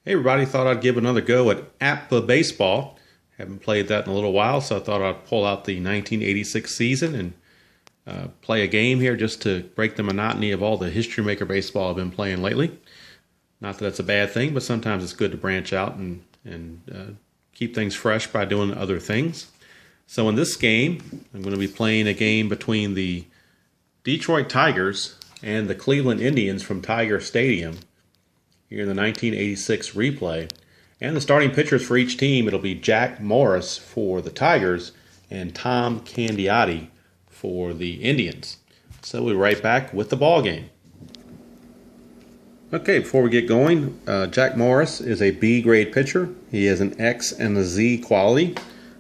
Hey everybody, thought I'd give another go at APBA baseball. Haven't played that in a little while, so I thought I'd pull out the 1986 season and play a game here just to break the monotony of all the History Maker baseball I've been playing lately. Not that that's a bad thing, but sometimes it's good to branch out and keep things fresh by doing other things. So in this game, I'm going to be playing a game between the Detroit Tigers and the Cleveland Indians from Tiger Stadium here in the 1986 replay. And the starting pitchers for each team, it'll be Jack Morris for the Tigers and Tom Candiotti for the Indians. So we'll be right back with the ball game. Okay, before we get going, Jack Morris is a B grade pitcher. He has an X and a Z quality.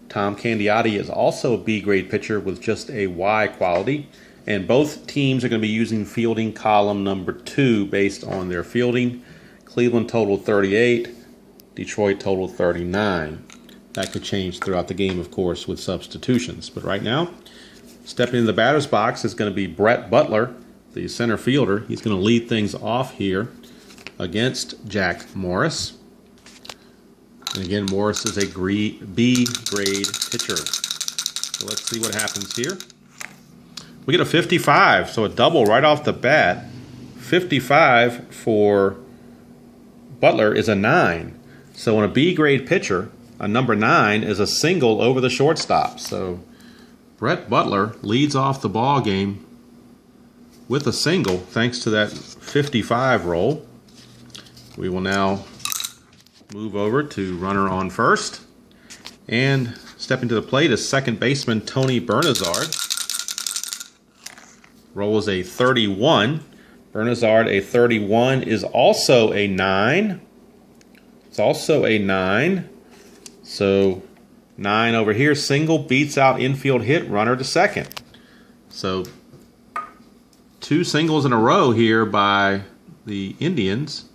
Tom Candiotti is also a B grade pitcher with just a Y quality. And both teams are going to be using fielding column number 2 based on their fielding. Cleveland totaled 38, Detroit totaled 39. That could change throughout the game, of course, with substitutions. But right now, stepping into the batter's box is going to be Brett Butler, the center fielder. He's going to lead things off here against Jack Morris. And again, Morris is a B grade pitcher. So let's see what happens here. We get a 55, so a double right off the bat. 55 for Butler is a 9. So in a B grade pitcher, a number 9 is a single over the shortstop. So Brett Butler leads off the ball game with a single thanks to that 55 roll. We will now move over to runner on first. And stepping to the plate is second baseman Tony Bernazard. Roll is a 31. Bernazard, a 31, is also a 9. It's also a 9. So 9 over here. Single beats out infield hit, runner to second. So 2 singles in a row here by the Indians.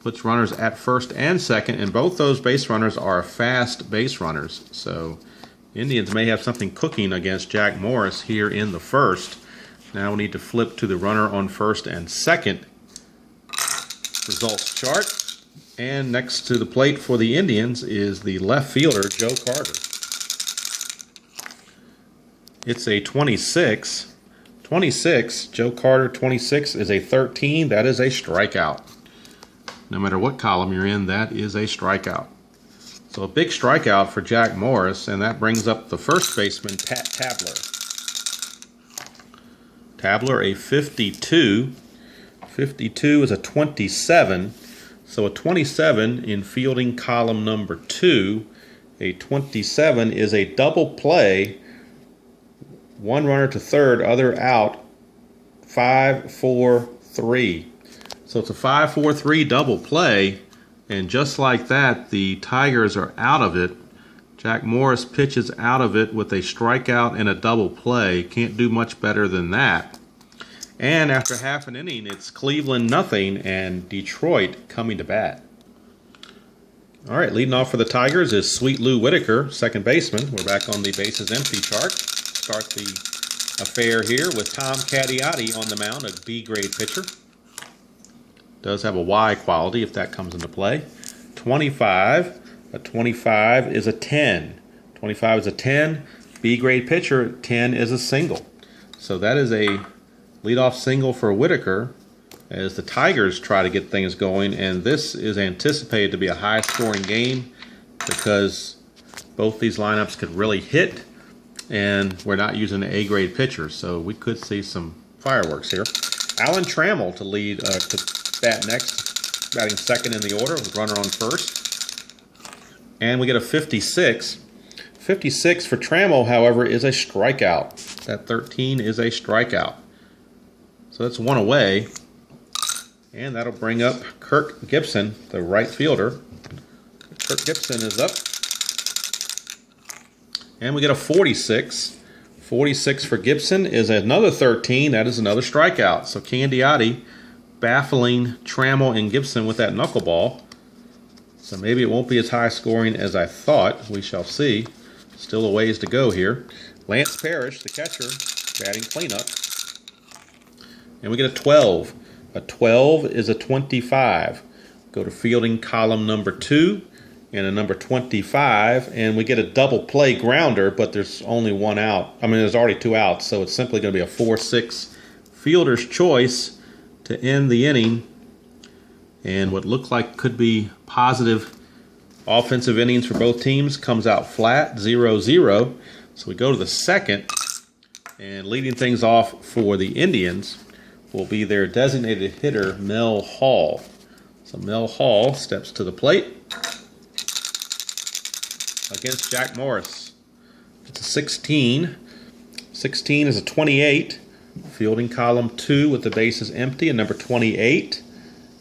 Puts runners at first and second, and both those base runners are fast base runners. So Indians may have something cooking against Jack Morris here in the first. Now we need to flip to the runner on first and second results chart. And next to the plate for the Indians is the left fielder, Joe Carter. It's a 26. 26, Joe Carter, 26 is a 13. That is a strikeout. No matter what column you're in, that is a strikeout. So a big strikeout for Jack Morris, and that brings up the first baseman, Pat Tabler. Tabler, a 52. 52 is a 27. So a 27 in fielding column number 2. A 27 is a double play. One runner to third, other out. 5-4-3. So it's a 5-4-3 double play. And just like that, the Tigers are out of it. Jack Morris pitches out of it with a strikeout and a double play. Can't do much better than that. And after half an inning, it's Cleveland nothing and Detroit coming to bat. All right, leading off for the Tigers is Sweet Lou Whitaker, second baseman. We're back on the bases empty chart. Start the affair here with Tom Candiotti on the mound, a B-grade pitcher. Does have a Y quality if that comes into play. 25. A 25 is a 10. 25 is a 10. B-grade pitcher, 10 is a single. So that is a leadoff single for Whitaker as the Tigers try to get things going. And this is anticipated to be a high-scoring game because both these lineups could really hit, and we're not using an A-grade pitcher. So we could see some fireworks here. Alan Trammell to lead to bat next, batting second in the order with runner on first. And we get a 56. 56 for Trammell, however, is a strikeout. That 13 is a strikeout. So that's one away. And that'll bring up Kirk Gibson, the right fielder. Kirk Gibson is up. And we get a 46. 46 for Gibson is another 13. That is another strikeout. So Candiotti baffling Trammell and Gibson with that knuckleball. So maybe it won't be as high scoring as I thought. We shall see. Still a ways to go here. Lance Parrish, the catcher, batting cleanup. And we get a 12. A 12 is a 25. Go to fielding column number 2 and a number 25, and we get a double play grounder, but there's only one out. I mean, there's already 2 outs, so it's simply going to be a 4-6 fielder's choice to end the inning. And what looked like could be positive offensive innings for both teams comes out flat, 0-0. So we go to the second, and leading things off for the Indians will be their designated hitter, Mel Hall. So Mel Hall steps to the plate against Jack Morris. It's a 16. 16 is a 28. Fielding column 2 with the bases empty, and number 28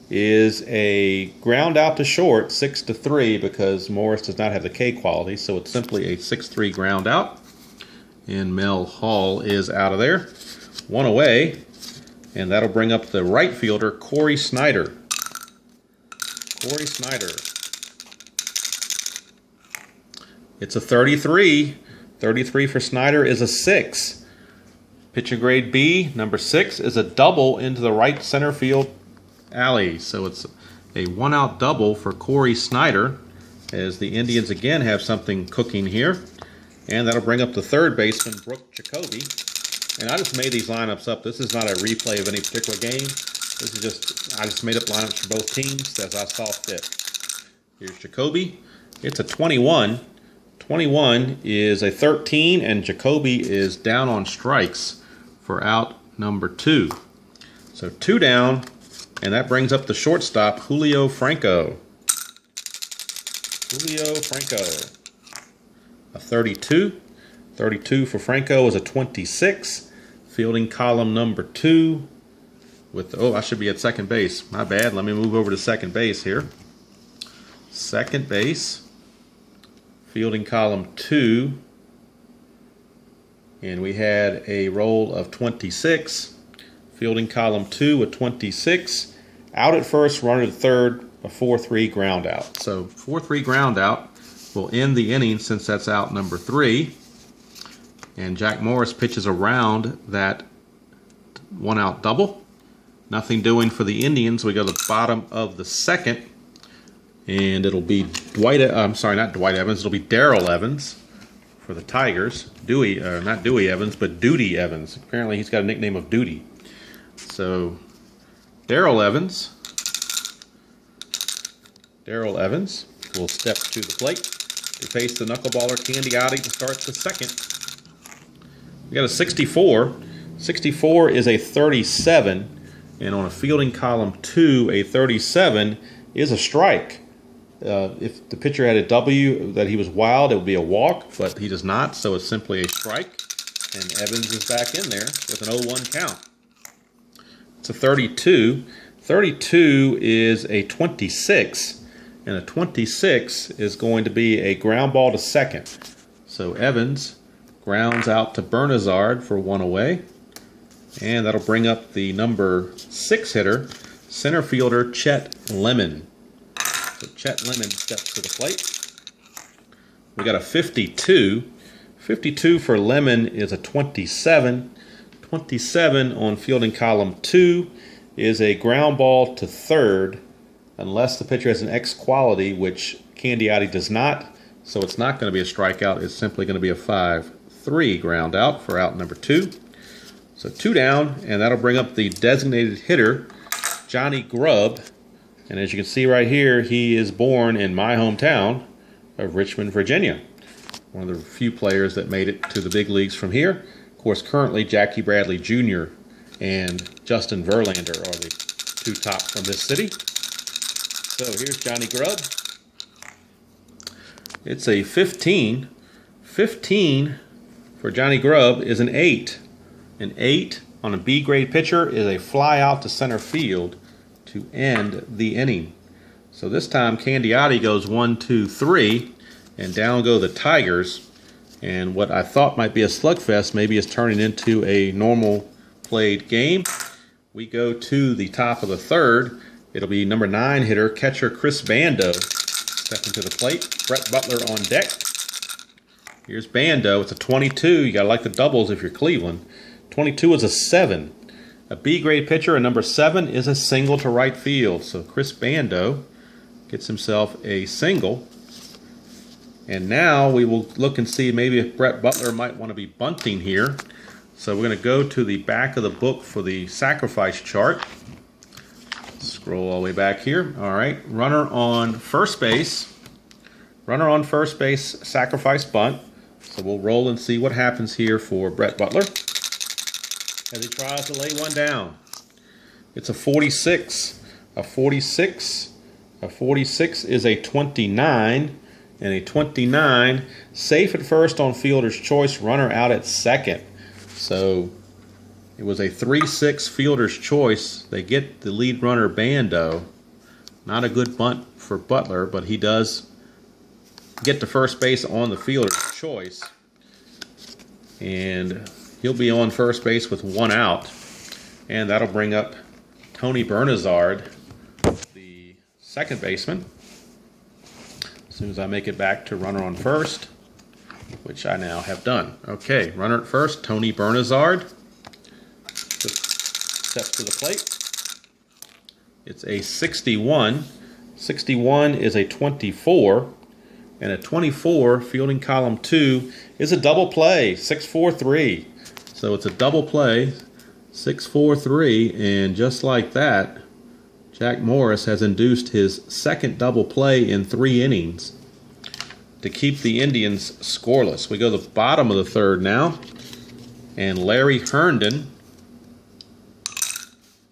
is a ground out to short, 6-3, because Morris does not have the K quality, so it's simply a 6-3 ground out. And Mel Hall is out of there. 1 away, and that'll bring up the right fielder, Corey Snyder. Corey Snyder. It's a 33. 33 for Snyder is a 6. Pitcher grade B, number 6, is a double into the right center field alley. So it's a 1-out double for Corey Snyder, as the Indians again have something cooking here. And that'll bring up the third baseman, Brooke Jacoby. And I just made these lineups up. This is not a replay of any particular game. This is just, I just made up lineups for both teams as I saw fit. Here's Jacoby. It's a 21. 21 is a 13, and Jacoby is down on strikes for out number 2. So 2 down, and that brings up the shortstop, Julio Franco. Julio Franco. A 32. 32 for Franco is a 26. Fielding column number 2 with, oh, I should be at second base. My bad. Let me move over to second base here. Second base. Fielding column 2. And we had a roll of 26. Fielding column 2 with 26. Out at first, runner to third, a 4-3 ground out. So 4-3 ground out will end the inning since that's out number 3. And Jack Morris pitches around that 1-out double. Nothing doing for the Indians. We go to the bottom of the second. And it'll be not Dwight Evans. It'll be Darrell Evans for the Tigers. Not Dewey Evans, but Duty Evans. Apparently he's got a nickname of Duty. So Darrell Evans will step to the plate to face the knuckleballer Candiotti to start the second. We got a 64. 64 is a 37. And on a fielding column 2, a 37 is a strike. If the pitcher had a W that he was wild, it would be a walk, but he does not, so it's simply a strike. And Evans is back in there with an 0-1 count. It's a 32. 32 is a 26, and a 26 is going to be a ground ball to second. So Evans grounds out to Bernazard for 1 away. And that'll bring up the number 6 hitter, center fielder Chet Lemon. So Chet Lemon steps to the plate. We got a 52. 52 for Lemon is a 27. 27 on fielding column 2 is a ground ball to third, unless the pitcher has an X quality, which Candiotti does not. So it's not going to be a strikeout. It's simply going to be a 5-3 ground out for out number 2. So 2 down, and that'll bring up the designated hitter, Johnny Grubb. And as you can see right here, he is born in my hometown of Richmond, Virginia. One of the few players that made it to the big leagues from here. Of course, currently Jackie Bradley Jr. and Justin Verlander are the 2 top from this city. So here's Johnny Grubb. It's a 15. 15 for Johnny Grubb is an 8. An 8 on a B-grade pitcher is a fly out to center field to end the inning. So this time Candiotti goes 1, 2, 3, and down go the Tigers. And what I thought might be a slugfest maybe is turning into a normal played game. We go to the top of the third. It'll be number 9 hitter, catcher Chris Bando stepping to the plate. Brett Butler on deck. Here's Bando. It's a 22. You gotta like the doubles if you're Cleveland. 22 is a 7. A B-grade pitcher, and number 7 is a single to right field. So Chris Bando gets himself a single. And now we will look and see maybe if Brett Butler might want to be bunting here. So we're going to go to the back of the book for the sacrifice chart. Scroll all the way back here. All right, runner on first base. Runner on first base, sacrifice bunt. So we'll roll and see what happens here for Brett Butler as he tries to lay one down. It's a 46. A 46. A 46 is a 29. And a 29, safe at first on fielder's choice, runner out at second. So it was a 3-6 fielder's choice. They get the lead runner Bando. Not a good bunt for Butler, but he does get to first base on the fielder's choice. And he'll be on first base with one out. And that'll bring up Tony Bernazard, the second baseman. As soon as I make it back to runner on first, which I now have done. Okay, runner at first, Tony Bernazard. Steps to the plate. It's a 61. 61 is a 24. And a 24, fielding column 2, is a double play, 6-4-3. So it's a double play, 6-4-3, and just like that, Jack Morris has induced his second double play in 3 innings to keep the Indians scoreless. We go to the bottom of the third now, and Larry Herndon,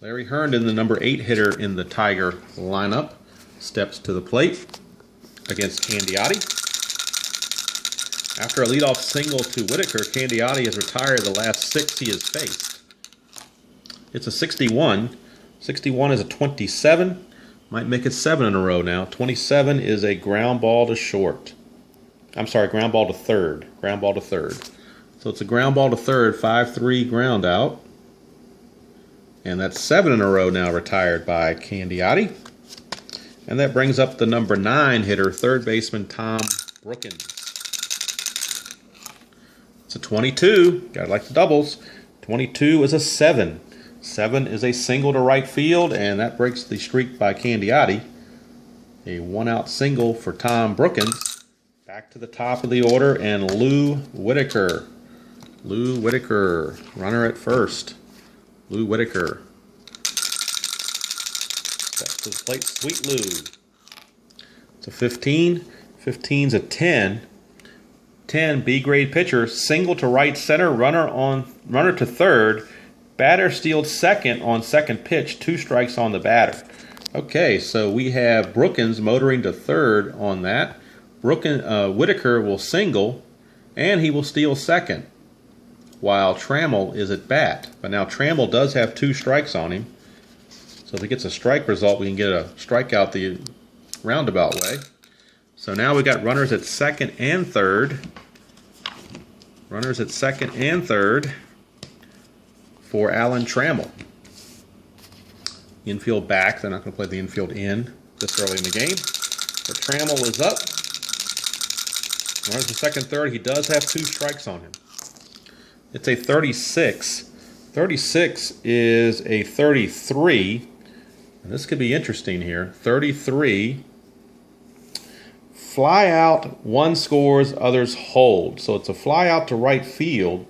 the number 8 hitter in the Tiger lineup, steps to the plate against Candiotti. After a leadoff single to Whitaker, Candiotti has retired the last 6 he has faced. It's a 61. 61 is a 27. Might make it 7 in a row now. 27 is a ground ball to short. I'm sorry, ground ball to third. Ground ball to third. So it's a ground ball to third, 5-3 ground out. And that's 7 in a row now retired by Candiotti. And that brings up the number 9 hitter, third baseman Tom Brookins. It's a 22. Gotta like the doubles. 22 is a 7. 7 is a single to right field, and that breaks the streak by Candiotti. A 1-out single for Tom Brookins. Back to the top of the order, and Lou Whitaker. Lou Whitaker, runner at first. Lou Whitaker. Steps to the plate, Sweet Lou. It's a 15. 15's a 10. 10, B-grade pitcher, single to right center, runner to third. Batter steals second on second pitch, 2 strikes on the batter. Okay, so we have Brookins motoring to third on that. Whitaker will single, and he will steal second, while Trammell is at bat. But now Trammell does have 2 strikes on him. So if he gets a strike result, we can get a strikeout the roundabout way. So now we got runners at second and third. Runners at second and third for Alan Trammell. Infield back. They're not going to play the infield in this early in the game. But Trammell is up. Runners at second, third. He does have 2 strikes on him. It's a 36. 36 is a 33. And this could be interesting here. 33. Fly out, one scores, others hold. So it's a fly out to right field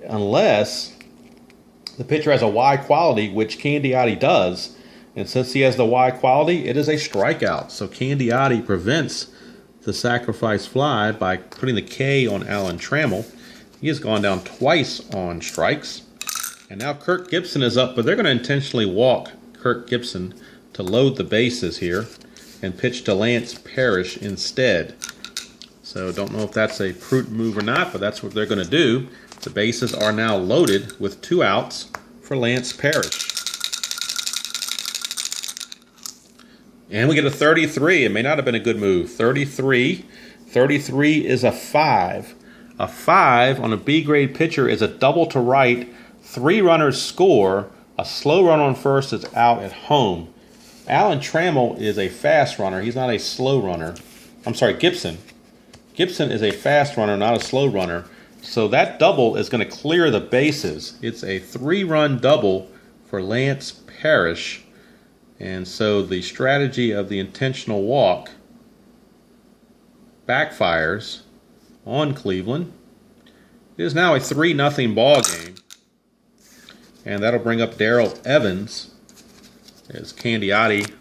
unless the pitcher has a Y quality, which Candiotti does. And since he has the Y quality, it is a strikeout. So Candiotti prevents the sacrifice fly by putting the K on Alan Trammell. He has gone down twice on strikes. And now Kirk Gibson is up, but they're going to intentionally walk Kirk Gibson to load the bases here and pitch to Lance Parrish instead. So don't know if that's a prudent move or not, but that's what they're going to do. The bases are now loaded with 2 outs for Lance Parrish. And we get a 33. It may not have been a good move. 33. 33 is a 5. A 5 on a B-grade pitcher is a double to right. 3 runners score. A slow run on first is out at home. Alan Trammell is a fast runner. He's not a slow runner. I'm sorry, Gibson. Gibson is a fast runner, not a slow runner. So that double is going to clear the bases. It's a 3-run double for Lance Parrish. And so the strategy of the intentional walk backfires on Cleveland. It is now a 3-0 ball game. And that'll bring up Darrell Evans as Candiotti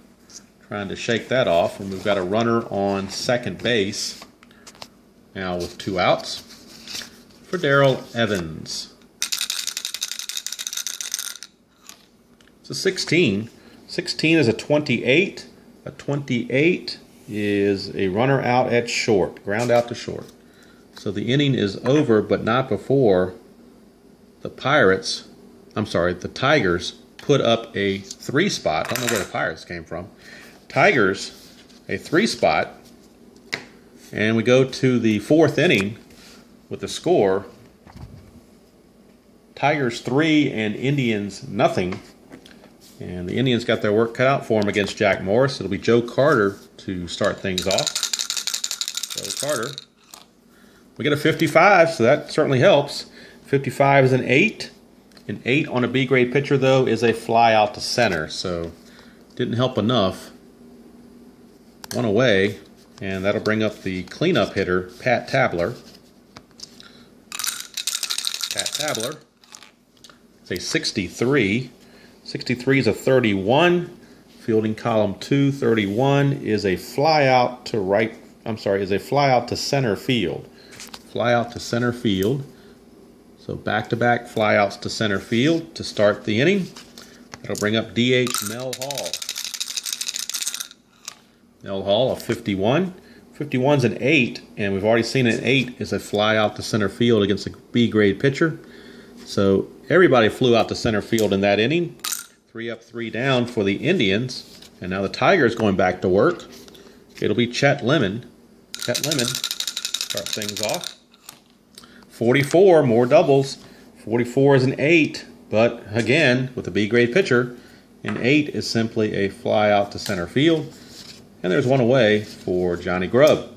trying to shake that off. And we've got a runner on second base now with 2 outs for Darrell Evans. It's a 16. 16 is a 28. A 28 is a runner out at short, ground out to short. So the inning is over, but not before the Tigers put up a 3 spot. I don't know where the Pirates came from. Tigers, a 3 spot. And we go to the 4th inning with the score. Tigers 3 and Indians nothing. And the Indians got their work cut out for them against Jack Morris. It'll be Joe Carter to start things off. Joe Carter. We get a 55, so that certainly helps. 55 is an 8. An 8 on a B-grade pitcher, though, is a fly out to center. So didn't help enough. 1 away. And that'll bring up the cleanup hitter, Pat Tabler. Pat Tabler. It's a 63. 63 is a 31. Fielding column 2, 31 is a fly out to is a fly out to center field. Fly out to center field. So back-to-back flyouts to center field to start the inning. That'll bring up DH Mel Hall. Mel Hall, a 51. 51's an 8, and we've already seen an 8 is a fly out to center field against a B-grade pitcher. So everybody flew out to center field in that inning. 3 up, 3 down for the Indians. And now the Tigers going back to work. It'll be Chet Lemon. Chet Lemon starts things off. 44, more doubles. 44 is an 8, but again, with a B-grade pitcher, an 8 is simply a fly out to center field. And there's 1 away for Johnny Grubb.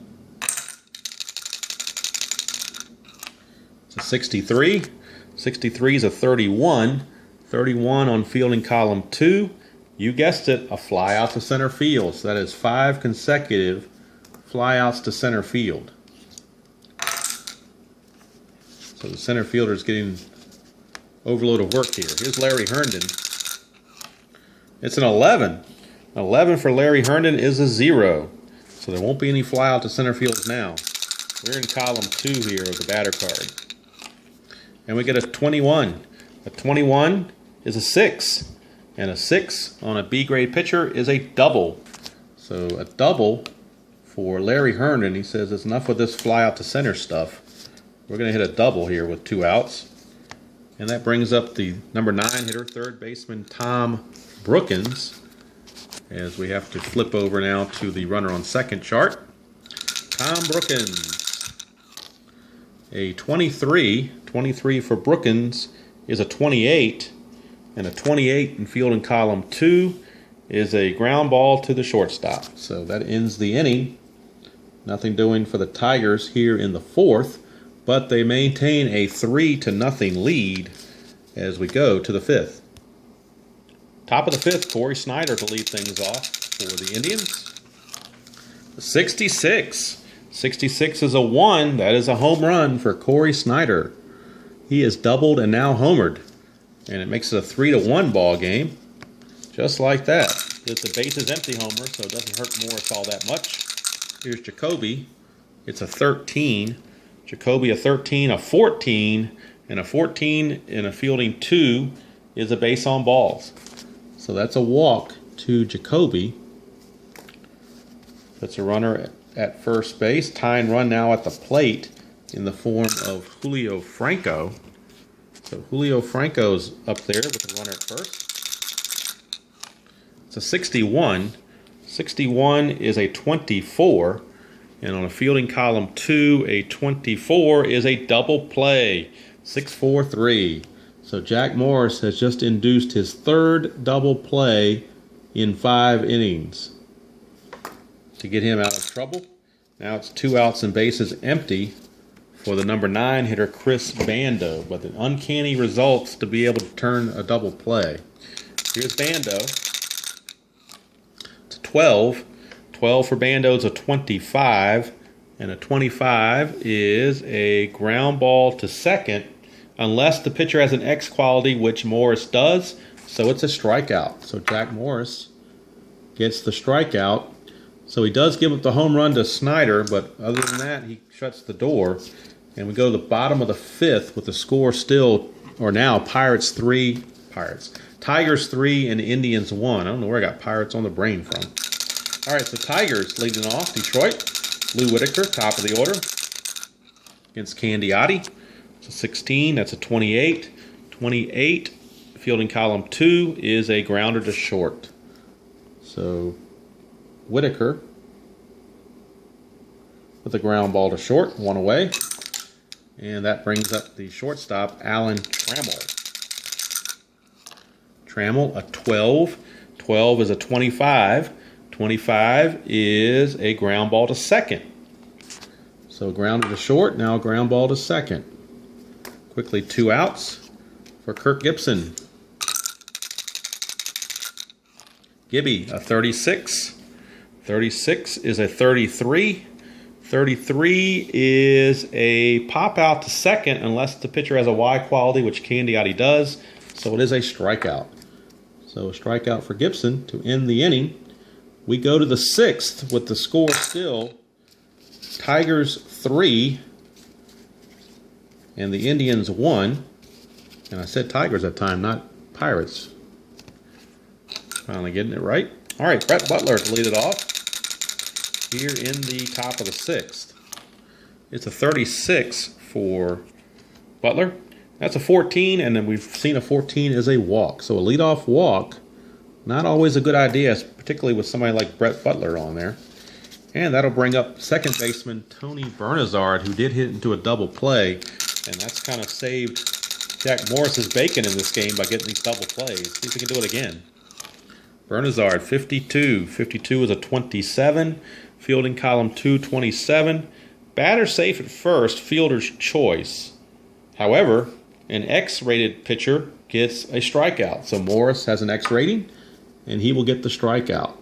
It's a 63. 63 is a 31. 31 on fielding column 2. You guessed it, a fly out to center field. So that is 5 consecutive flyouts to center field. So the center fielder is getting overload of work here. Here's Larry Herndon. It's an 11. An 11 for Larry Herndon is a 0. So there won't be any fly out to center fields now. We're in column 2 here of the batter card. And we get a 21. A 21 is a 6. And a 6 on a B-grade pitcher is a double. So a double for Larry Herndon. He says it's enough with this fly out to center stuff. We're going to hit a double here with 2 outs. And that brings up the number 9 hitter, third baseman Tom Brookins, as we have to flip over now to the runner on second chart. Tom Brookins, a 23. 23 for Brookins is a 28. And a 28 in fielding column 2 is a ground ball to the shortstop. So that ends the inning. Nothing doing for the Tigers here in the 4th. But they maintain a 3-0 lead as we go to the 5th. Top of the 5th, Corey Snyder to lead things off for the Indians. 66. 66 is a 1. That is a home run for Corey Snyder. He is doubled and now homered. And it makes it a 3-1 ball game. Just like that. It's a bases empty homer, so it doesn't hurt Morris all that much. Here's Jacoby. It's a 13. Jacoby a 13, a 14, and a 14 in a fielding 2 is a base on balls. So that's a walk to Jacoby. That's a runner at first base. Tying run now at the plate in the form of Julio Franco. So Julio Franco's up there with the runner at first. It's a 61. 61 is a 24. And on a fielding column 2, a 24 is a double play. 6-4-3. So Jack Morris has just induced his 3rd double play in 5 innings to get him out of trouble. Now it's 2 outs and bases empty for the number 9 hitter, Chris Bando. But the uncanny results to be able to turn a double play. Here's Bando. 12. 12 for Bando's a 25. And a 25 is a ground ball to second, unless the pitcher has an X quality, which Morris does. So it's a strikeout. So Jack Morris gets the strikeout. So he does give up the home run to Snyder, but other than that, he shuts the door. And we go to the bottom of the fifth with the score still, or now, Tigers 3, and Indians 1. I don't know where I got Pirates on the brain from. All right, so Tigers leading off, Detroit. Lou Whitaker, top of the order, against Candiotti. It's a 16, that's a 28. 28, fielding column 2, is a grounder to short. So Whitaker with a ground ball to short, 1 away. And that brings up the shortstop, Alan Trammell. Trammell, a 12. 12 is a 25. 25 is a ground ball to second. So grounder to short, now ground ball to second. Quickly 2 outs for Kirk Gibson. Gibby, a 36. 36 is a 33. 33 is a pop out to second unless the pitcher has a Y quality, which Candiotti does. So it is a strikeout. So a strikeout for Gibson to end the inning. We go to the 6th with the score still Tigers 3 and the Indians 1. And I said Tigers that time, not Pirates. Finally getting it right. All right, Brett Butler to lead it off here in the top of the 6th. It's a 36 for Butler. That's a 14, and then we've seen a 14 as a walk. So a leadoff walk, not always a good idea, particularly with somebody like Brett Butler on there. And that'll bring up second baseman Tony Bernazard, who did hit into a double play. And that's kind of saved Jack Morris's bacon in this game by getting these double plays. See if we can do it again. Bernazard, 52. 52 is a 27. Fielding column 2, 27. Batter safe at first, fielder's choice. However, an X-rated pitcher gets a strikeout. So Morris has an X rating, and he will get the strikeout.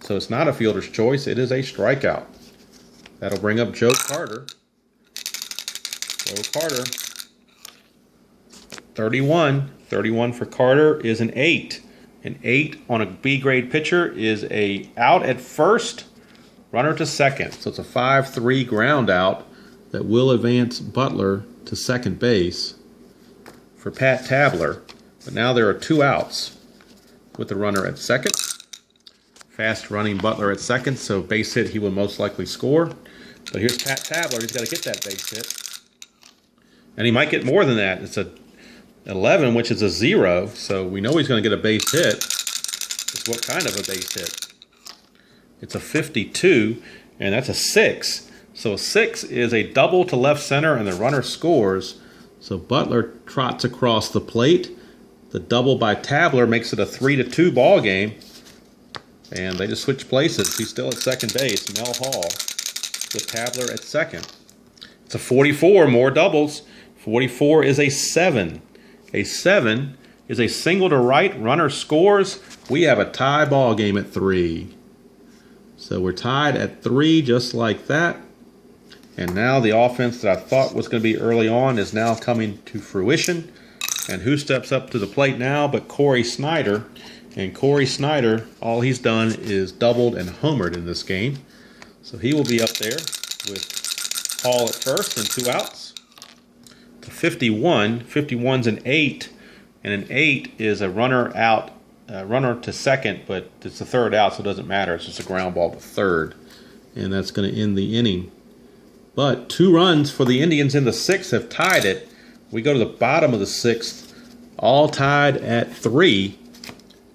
So it's not a fielder's choice, it is a strikeout. That'll bring up Joe Carter. Joe Carter, 31. 31 for Carter is an 8. An 8 on a B-grade pitcher is a out at first, runner to second. So it's a 5-3 ground out that will advance Butler to second base for Pat Tabler. But now there are 2 outs with the runner at second. Fast running Butler at second, so base hit he will most likely score. But here's Pat Tabler, he's got to get that base hit. And he might get more than that. It's a 11, which is a 0, so we know he's going to get a base hit. Just what kind of a base hit? It's a 52, and that's a 6. So a 6 is a double to left center, and the runner scores. So Butler trots across the plate. The double by Tabler makes it a 3-2 ball game. And they just switch places. He's still at second base, Mel Hall, with Tabler at second. It's a 44, more doubles. 44 is a 7. A 7 is a single to right, runner scores. We have a tie ball game at 3. So we're tied at 3 just like that. And now the offense that I thought was going to be early on is now coming to fruition. And who steps up to the plate now but Corey Snyder. And Corey Snyder, all he's done is doubled and homered in this game. So he will be up there with Hall at first and 2 outs. To 51. 51's an 8. And an 8 is a runner out, runner to second, but it's the 3rd out, so it doesn't matter. It's just a ground ball to 3rd. And that's going to end the inning. But 2 runs for the Indians in the 6th have tied it. We go to the bottom of the 6th, all tied at 3.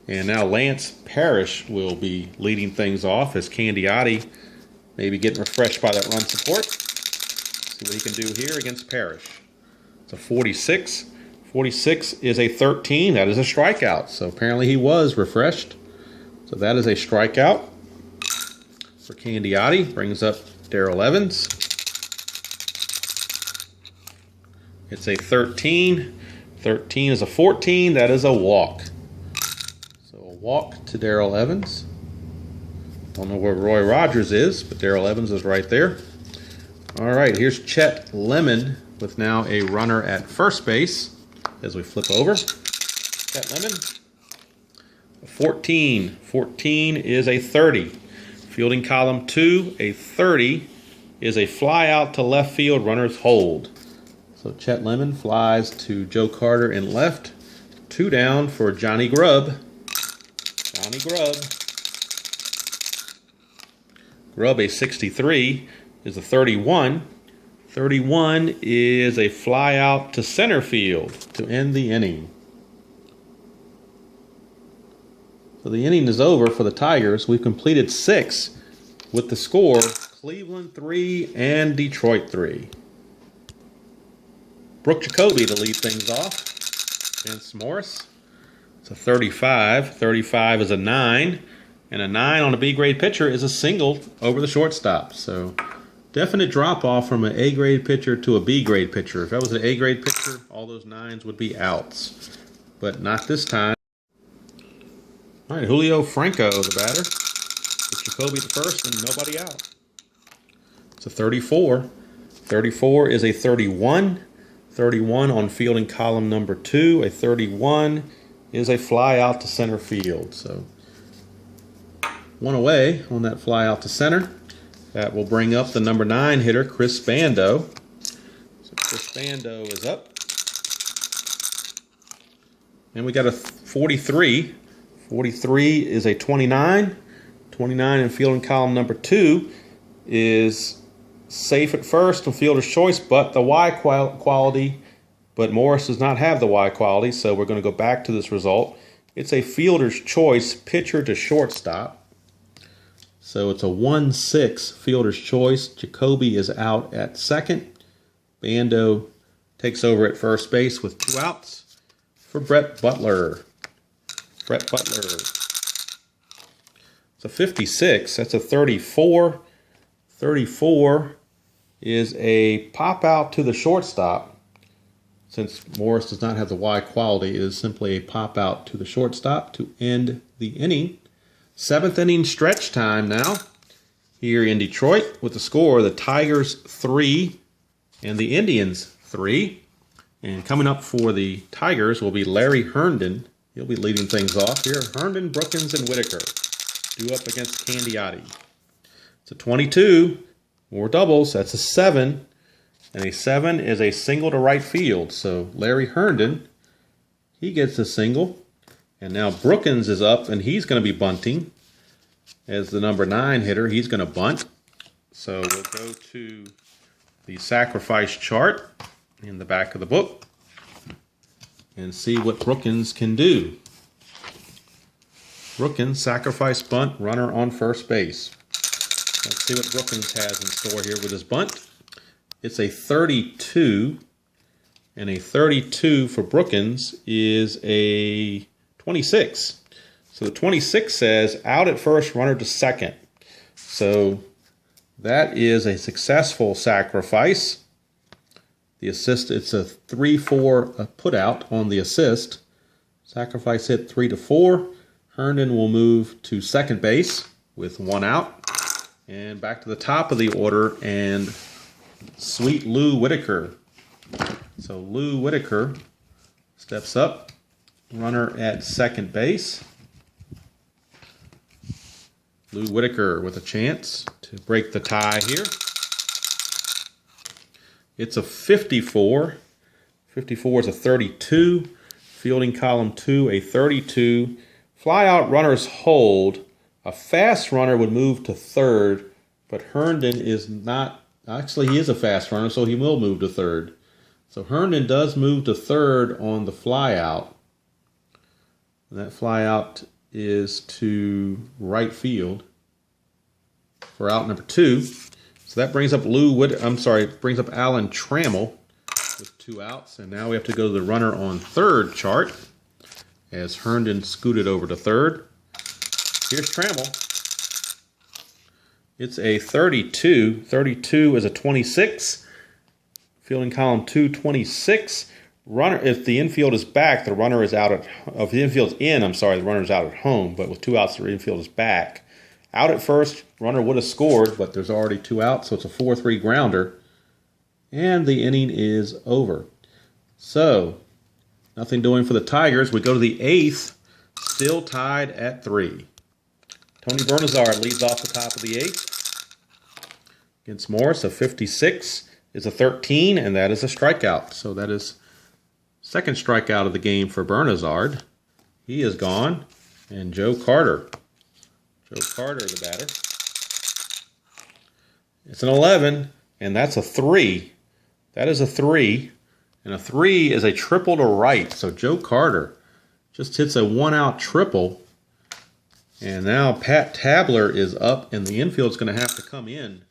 And now Lance Parrish will be leading things off as Candiotti maybe getting refreshed by that run support. See what he can do here against Parrish. It's a 46. 46 is a 13. That is a strikeout. So apparently he was refreshed. So that is a strikeout for Candiotti. Brings up Darrell Evans. It's a 13. 13 is a 14. That is a walk. So a walk to Darrell Evans. Don't know where Roy Rogers is, but Darrell Evans is right there. All right, here's Chet Lemon with now a runner at first base as we flip over. Chet Lemon, 14. 14 is a 30. Fielding column 2, a 30 is a fly out to left field, runners hold. So Chet Lemon flies to Joe Carter in left. 2 down for Johnny Grubb. Johnny Grubb. Grubb, a 63, is a 31. 31 is a fly out to center field to end the inning. So the inning is over for the Tigers. We've completed 6 with the score Cleveland 3 and Detroit 3. Brooke Jacoby to lead things off. Vince Morris. It's a 35. 35 is a 9. And a 9 on a B-grade pitcher is a single over the shortstop. So definite drop-off from an A-grade pitcher to a B-grade pitcher. If that was an A-grade pitcher, all those 9s would be outs. But not this time. All right, Julio Franco, the batter. With Jacoby at first and nobody out. It's a 34. 34 is a 31. 31 on fielding column number 2. A 31 is a fly out to center field. So 1 away on that fly out to center. That will bring up the number 9 hitter, Chris Bando. So Chris Bando is up. And we got a 43. 43 is a 29. 29 in fielding column number 2 is safe at first on fielder's choice, but the Y quality. But Morris does not have the Y quality, so we're going to go back to this result. It's a fielder's choice, pitcher to shortstop. So it's a 1-6 fielder's choice. Jacoby is out at second. Bando takes over at first base with 2 outs for Brett Butler. Brett Butler. It's a 56. That's a 34. 34 is a pop out to the shortstop. Since Morris does not have the Y quality, it is simply a pop out to the shortstop to end the inning. 7th inning stretch time now here in Detroit with the score, the Tigers 3 and the Indians 3. And coming up for the Tigers will be Larry Herndon. He'll be leading things off here. Herndon, Brookins, and Whitaker due up against Candiotti. It's a 22. More doubles. That's a 7. And a 7 is a single to right field. So Larry Herndon, he gets a single. And now Brookins is up, and he's going to be bunting. As the number 9 hitter, he's going to bunt. So we'll go to the sacrifice chart in the back of the book and see what Brookins can do. Brookins, sacrifice bunt, runner on first base. Let's see what Brookins has in store here with his bunt. It's a 32, and a 32 for Brookins is a 26. So the 26 says out at first, runner to second. So that is a successful sacrifice. The assist, it's a 3-4 put out on the assist. Sacrifice hit 3-4. Herndon will move to second base with 1 out. And back to the top of the order, and sweet Lou Whitaker. So Lou Whitaker steps up, runner at second base. Lou Whitaker with a chance to break the tie here. It's a 54. 54 is a 32. Fielding column 2, a 32. Fly out runners hold. A fast runner would move to third, but Herndon is not. Actually, he is a fast runner, so he will move to third. So Herndon does move to third on the fly out. And that fly out is to right field for out number 2. So that brings up brings up Alan Trammell with 2 outs. And now we have to go to the runner on third chart as Herndon scooted over to third. Here's Trammell. It's a 32. 32 is a 26. Fielding column 2, 26. Runner, if the infield is back, the runner is out at. If the infield's in, the runner is out at home. But with 2 outs, the infield is back. out at first, runner would have scored, but there's already 2 outs, so it's a 4-3 grounder. And the inning is over. So, nothing doing for the Tigers. We go to the 8th, still tied at 3. Tony Bernazard leads off the top of the 8th. Against Morris, a 56 is a 13, and that is a strikeout. So that is second strikeout of the game for Bernazard. He is gone. And Joe Carter. Joe Carter, the batter. It's an 11, and that's a 3. That is a 3. And a 3 is a triple to right. So Joe Carter just hits a 1-out triple. And now Pat Tabler is up, and the infield's going to have to come in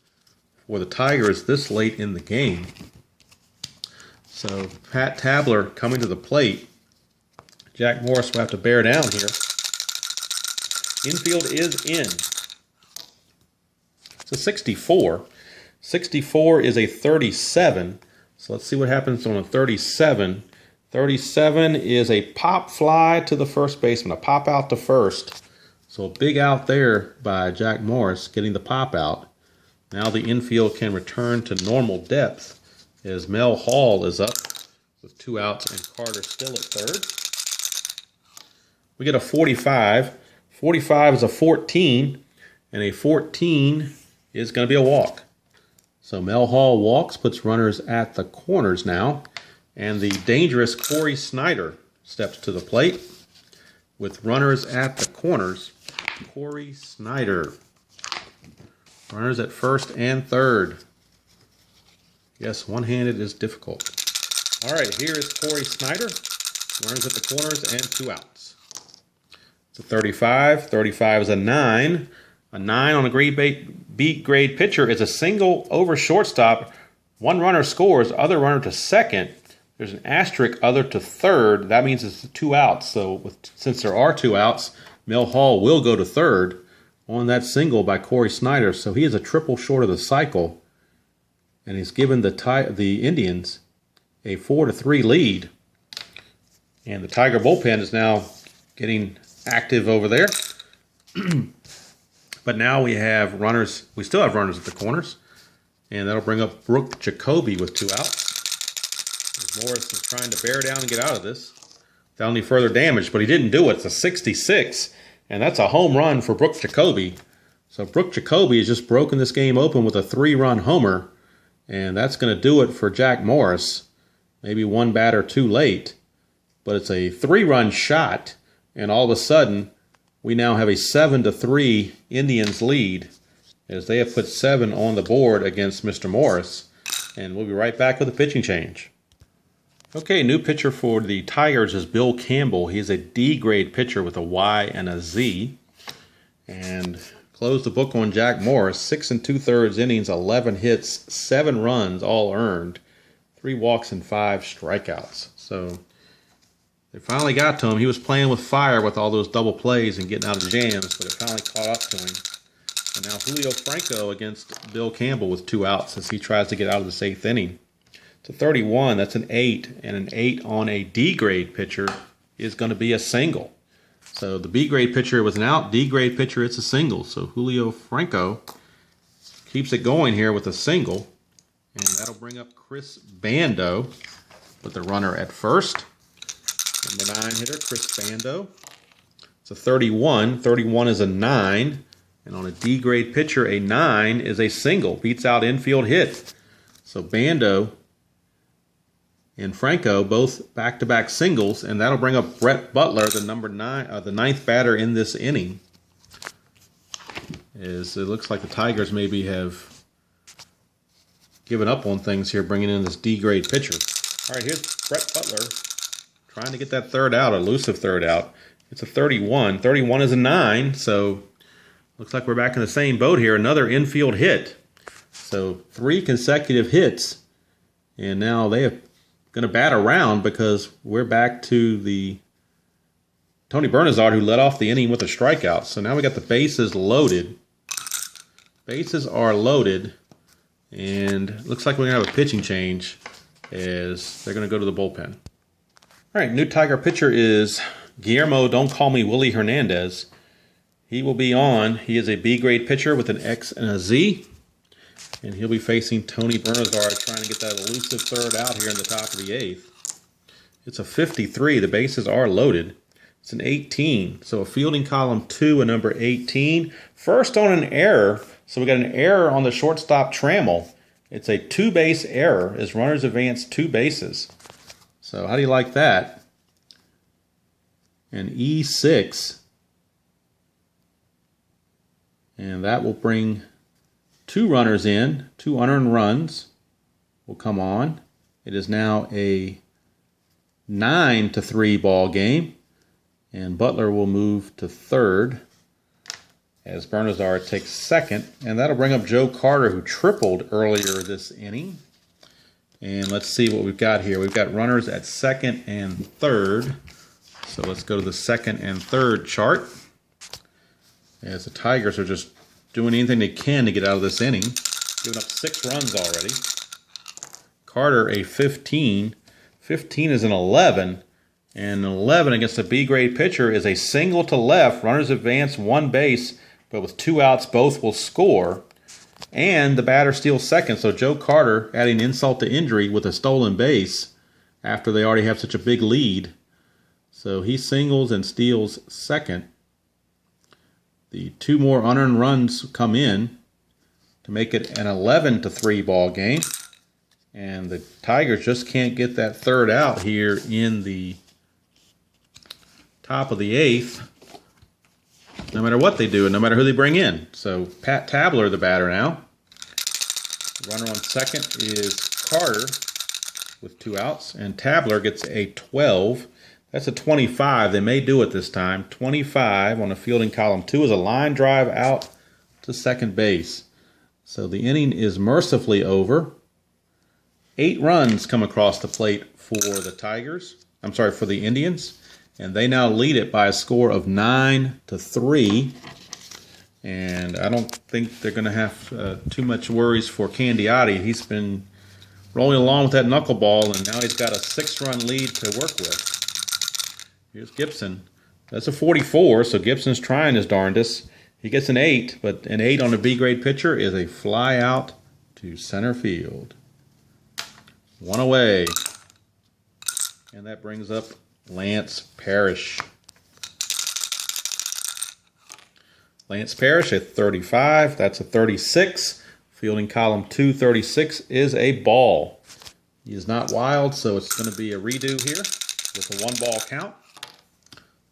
for the Tigers this late in the game. So Pat Tabler coming to the plate. Jack Morris will have to bear down here. Infield is in. It's a 64. 64 is a 37. So let's see what happens on a 37. 37 is a pop fly to the first baseman, a pop out to first. So a big out there by Jack Morris getting the pop out. Now the infield can return to normal depth as Mel Hall is up with 2 outs and Carter still at third. We get a 45. 45 is a 14, and a 14 is going to be a walk. So Mel Hall walks, puts runners at the corners now, and the dangerous Corey Snyder steps to the plate with runners at the corners. Corey Snyder. Runners at first and third. Yes, one-handed is difficult. All right, here is Corey Snyder. Runners at the corners and 2 outs. It's a 35. 35 is a 9. A 9 on a B grade pitcher is a single over shortstop. One runner scores, other runner to second. There's an asterisk, other to third. That means it's 2 outs. So since there are 2 outs, Mel Hall will go to third on that single by Corey Snyder. So he is a triple short of the cycle. And he's given the Indians a 4-3 lead. And the Tiger bullpen is now getting active over there. But now we have runners. We still have runners at the corners. And that'll bring up Brooke Jacoby with 2 outs. As Morris is trying to bear down and get out of this without any further damage, but he didn't do it. It's a 66, and that's a home run for Brooke Jacoby. So Brooke Jacoby has just broken this game open with a 3-run homer, and that's going to do it for Jack Morris. Maybe one batter too late, but it's a 3-run shot, and all of a sudden, we now have a 7-3 Indians lead as they have put 7 on the board against Mr. Morris. And we'll be right back with a pitching change. Okay, new pitcher for the Tigers is Bill Campbell. He's a D-grade pitcher with a Y and a Z. And close the book on Jack Morris. 6 2/3 innings, 11 hits, 7 runs, all earned, 3 walks and 5 strikeouts. So they finally got to him. He was playing with fire with all those double plays and getting out of jams, but it finally caught up to him. And now Julio Franco against Bill Campbell with 2 outs as he tries to get out of this 8th inning. It's a 31. That's an 8. And an 8 on a D-grade pitcher is going to be a single. So the B-grade pitcher was an out. D-grade pitcher, it's a single. So Julio Franco keeps it going here with a single. And that'll bring up Chris Bando with the runner at first. Number 9 hitter, Chris Bando. It's a 31. 31 is a 9. And on a D-grade pitcher, a 9 is a single. Beats out infield hit. So Bando and Franco both back-to-back singles, and that'll bring up Brett Butler, the number 9, the 9th batter in this inning. It looks like the Tigers maybe have given up on things here, bringing in this D-grade pitcher. All right, here's Brett Butler trying to get that third out, elusive third out. It's a 31. 31 is a 9, so looks like we're back in the same boat here. Another infield hit. So 3 consecutive hits, and now they have going to bat around because we're back to the Tony Bernazard who led off the inning with a strikeout. So now we got the bases loaded. Bases are loaded, and looks like we're going to have a pitching change as they're going to go to the bullpen. All right, new Tiger pitcher is Guillermo Don't Call Me Willie Hernandez. he will be on. He is a B grade pitcher with an X and a Z. And he'll be facing Tony Bernazard, trying to get that elusive third out here in the top of the 8th. It's a 53. The bases are loaded. It's an 18. So a fielding column 2, a number 18. First on an error. So we got an error on the shortstop Trammell. It's a 2-base error as runners advance 2 bases. So how do you like that? An E6. And that will bring 2 runners in. 2 unearned runs will come on. It is now a 9-3 ball game. And Butler will move to third as Bernazard takes second. And that'll bring up Joe Carter, who tripled earlier this inning. And let's see what we've got here. We've got runners at second and third. So let's go to the second and third chart. As the Tigers are just doing anything they can to get out of this inning. Giving up 6 runs already. Carter a 15. 15 is an 11. And an 11 against a B-grade pitcher is a single to left. Runners advance 1 base, but with 2 outs, both will score. And the batter steals second. So Joe Carter adding insult to injury with a stolen base after they already have such a big lead. So he singles and steals second. The 2 more unearned runs come in to make it an 11-3 ball game. And the Tigers just can't get that third out here in the top of the 8th, no matter what they do and no matter who they bring in. So Pat Tabler, the batter now. Runner on second is Carter with 2 outs, and Tabler gets a 12. That's a 25. They may do it this time. 25 on a fielding column 2 is a line drive out to second base. So the inning is mercifully over. 8 runs come across the plate for the Tigers. I'm sorry, for the Indians. And they now lead it by a score of 9-3. And I don't think they're going to have too much worries for Candiotti. He's been rolling along with that knuckleball, and now he's got a 6-run lead to work with. Here's Gibson. That's a 44, so Gibson's trying his darndest. He gets an 8, but an 8 on a B-grade pitcher is a fly out to center field. 1 away. And that brings up Lance Parrish. Lance Parrish at 35. That's a 36. Fielding column 2, 36 is a ball. He is not wild, so it's going to be a redo here with a 1-ball count.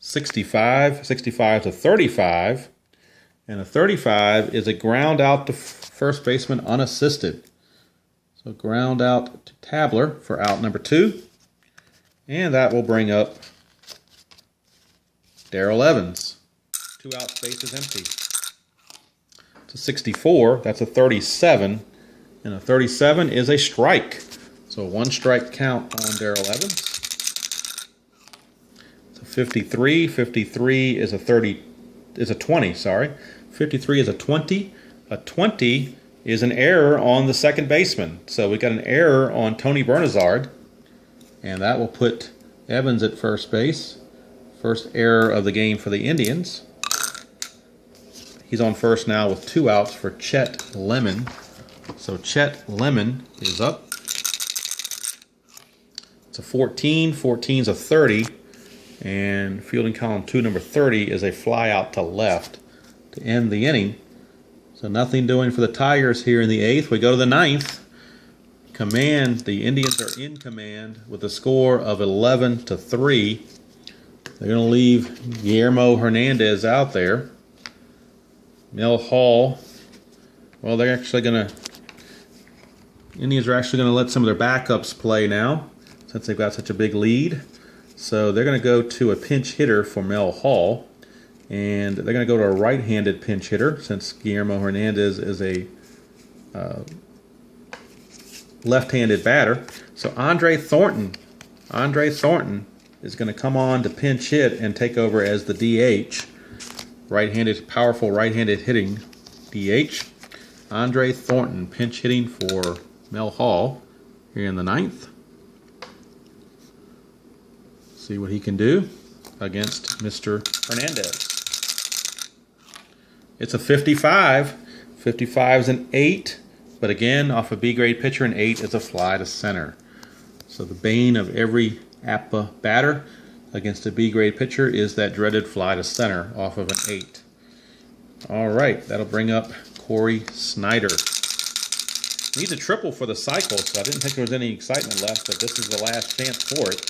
65 to 35. And a 35 is a ground out to first baseman unassisted. So ground out to Tabler for out number 2. And that will bring up Darrell Evans. 2 outs, bases empty. It's a 64. That's a 37. And a 37 is a strike. So 1 strike count on Darrell Evans. It's a 53. 53 is a 20, sorry. 53 is a 20. A 20 is an error on the second baseman. So we got an error on Tony Bernazard. And that will put Evans at first base. First error of the game for the Indians. He's on first now with 2 outs for Chet Lemon. So Chet Lemon is up. It's a 14. 14 is a 30. And fielding column 2, number 30, is a fly out to left to end the inning. So nothing doing for the Tigers here in the 8th. We go to the 9th. Command, the Indians are in command with a score of 11-3. They're going to leave Guillermo Hernandez out there. Mel Hall, well, they're actually going to, Indians are actually going to let some of their backups play now since they've got such a big lead. So they're going to go to a pinch hitter for Mel Hall. And they're going to go to a right-handed pinch hitter since Guillermo Hernandez is a left-handed batter. So Andre Thornton is going to come on to pinch hit and take over as the DH. Right-handed, powerful right-handed hitting DH. Andre Thornton pinch hitting for Mel Hall here in the 9th. See what he can do against Mr. Hernandez. It's a 55. 55 is an 8, but again, off a B grade pitcher, an 8 is a fly to center. So the bane of every APBA batter against a B grade pitcher is that dreaded fly to center off of an 8. All right, that'll bring up Corey Snyder. Needs a triple for the cycle, so I didn't think there was any excitement left, but this is the last chance for it.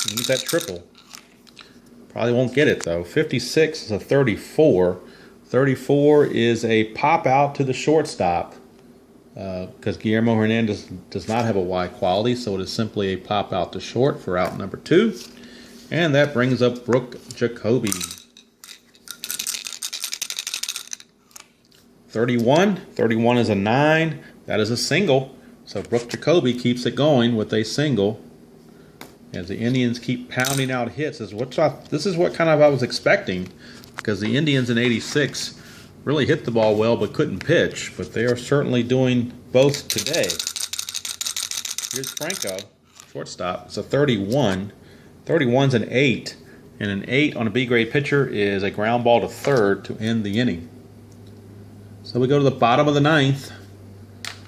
He needs that triple. Probably won't get it though. 56 is a 34. 34 is a pop out to the shortstop because Guillermo Hernandez does not have a Y quality, so it is simply a pop out to short for out number 2. And that brings up Brooke Jacoby. 31. 31 is a 9. That is a single. So Brooke Jacoby keeps it going with a single. As the Indians keep pounding out hits. This is what kind of I was expecting, because the Indians in '86 really hit the ball well but couldn't pitch. But they are certainly doing both today. Here's Franco, shortstop. It's a 31. 31's an 8. And an 8 on a B grade pitcher is a ground ball to third to end the inning. So we go to the bottom of the 9th.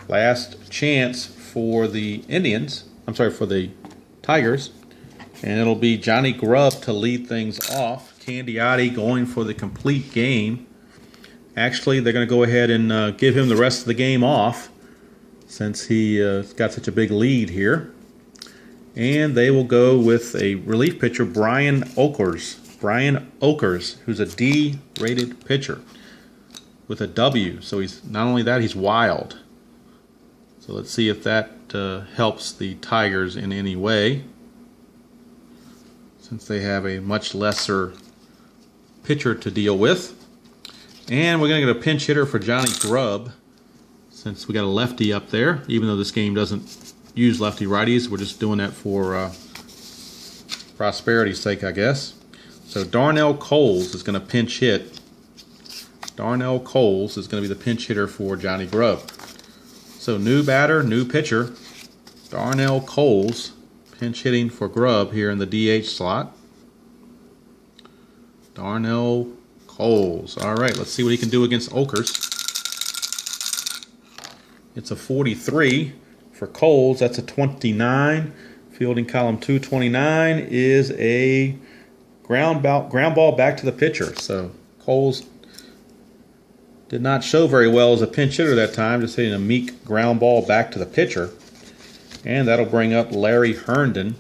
Last chance for the Indians. I'm sorry, for the Tigers. And it'll be Johnny Grubb to lead things off. Candiotti going for the complete game. Actually, they're going to go ahead and give him the rest of the game off since he got such a big lead here. And they will go with a relief pitcher, Brian Oakers. Brian Oakers, who's a D-rated pitcher with a W. So he's not only that, he's wild. So let's see if that helps the Tigers in any way, since they have a much lesser pitcher to deal with. And we're going to get a pinch hitter for Johnny Grubb, since we got a lefty up there. Even though this game doesn't use lefty righties, we're just doing that for prosperity's sake, I guess. So Darnell Coles is going to pinch hit. Darnell Coles is going to be the pinch hitter for Johnny Grubb. So new batter, new pitcher. Darnell Coles pinch hitting for Grubb here in the DH slot. Darnell Coles. All right, let's see what he can do against Oakers. It's a 43 for Coles. That's a 29. Fielding column 229 is a ground ball back to the pitcher. So Coles did not show very well as a pinch hitter that time, just hitting a meek ground ball back to the pitcher. And that'll bring up Larry Herndon.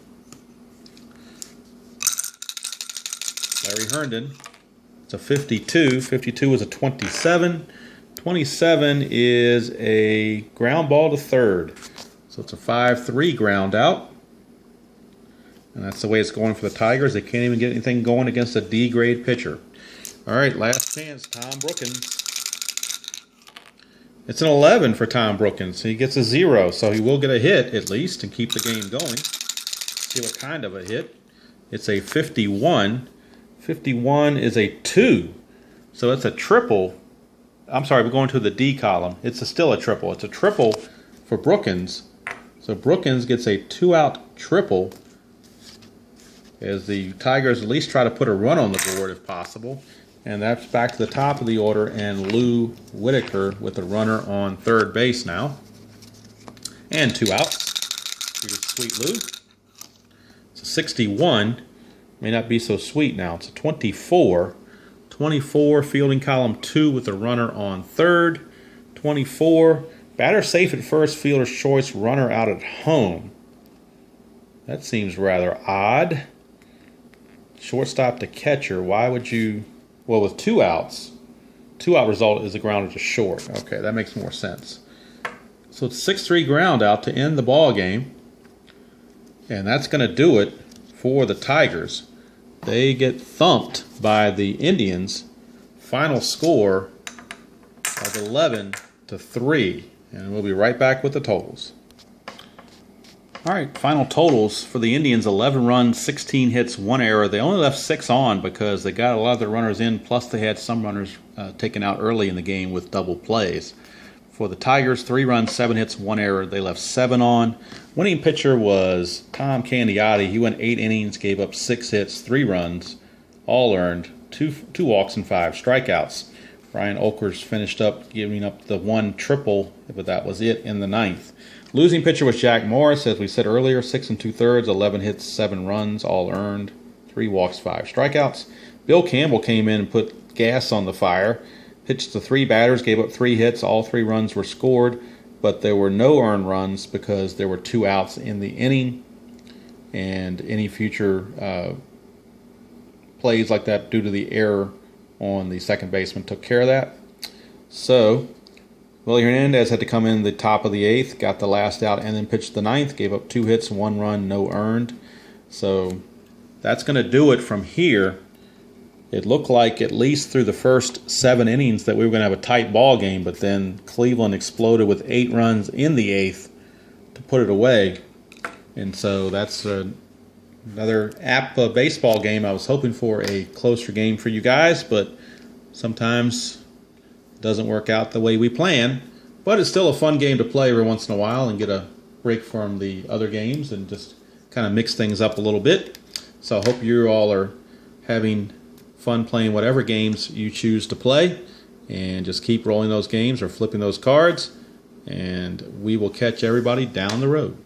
Larry Herndon. It's a 52. 52 is a 27. 27 is a ground ball to third. So it's a 5-3 ground out. And that's the way it's going for the Tigers. They can't even get anything going against a D-grade pitcher. All right, last chance, Tom Brookins. It's an 11 for Tom Brookins. He gets a 0, so he will get a hit at least and keep the game going. See what kind of a hit. It's a 51. 51 is a 2. So it's a triple. I'm sorry, we're going to the D column. It's still a triple. It's a triple for Brookins. So Brookins gets a 2-out triple as the Tigers at least try to put a run on the board if possible. And that's back to the top of the order, and Lou Whitaker with a runner on third base now. And 2 outs. Here's Sweet Lou. It's a 61. May not be so sweet now. It's a 24. 24, fielding column 2 with a runner on third. 24, batter safe at first, fielder's choice, runner out at home. That seems rather odd. Shortstop to catcher. Why would you... Well, with 2 outs, 2-out result is a grounder to short. Okay, that makes more sense. So it's 6-3 ground out to end the ball game. And that's going to do it for the Tigers. They get thumped by the Indians. Final score of 11-3. And we'll be right back with the totals. All right, final totals for the Indians: 11 runs, 16 hits, 1 error. They only left 6 on because they got a lot of their runners in, plus they had some runners taken out early in the game with double plays. For the Tigers, 3 runs, 7 hits, 1 error. They left 7 on. Winning pitcher was Tom Candiotti. He went 8 innings, gave up 6 hits, 3 runs, all earned, 2 walks and 5 strikeouts. Ryan Olkers finished up giving up the 1 triple, but that was it in the 9th. Losing pitcher was Jack Morris, as we said earlier, 6 2/3, 11 hits, 7 runs, all earned, 3 walks, 5 strikeouts. Bill Campbell came in and put gas on the fire, pitched to 3 batters, gave up 3 hits, all 3 runs were scored, but there were no earned runs because there were 2 outs in the inning, and any future plays like that due to the error on the second baseman took care of that. So Willie Hernandez had to come in the top of the 8th, got the last out, and then pitched the 9th, gave up 2 hits, 1 run, no earned. So that's going to do it from here. It looked like at least through the first 7 innings that we were going to have a tight ball game, but then Cleveland exploded with 8 runs in the 8th to put it away. And so that's another APBA baseball game. I was hoping for a closer game for you guys, but sometimes it doesn't work out the way we plan. But it's still a fun game to play every once in a while and get a break from the other games and just kind of mix things up a little bit. So I hope you all are having fun playing whatever games you choose to play, and just keep rolling those games or flipping those cards, and we will catch everybody down the road.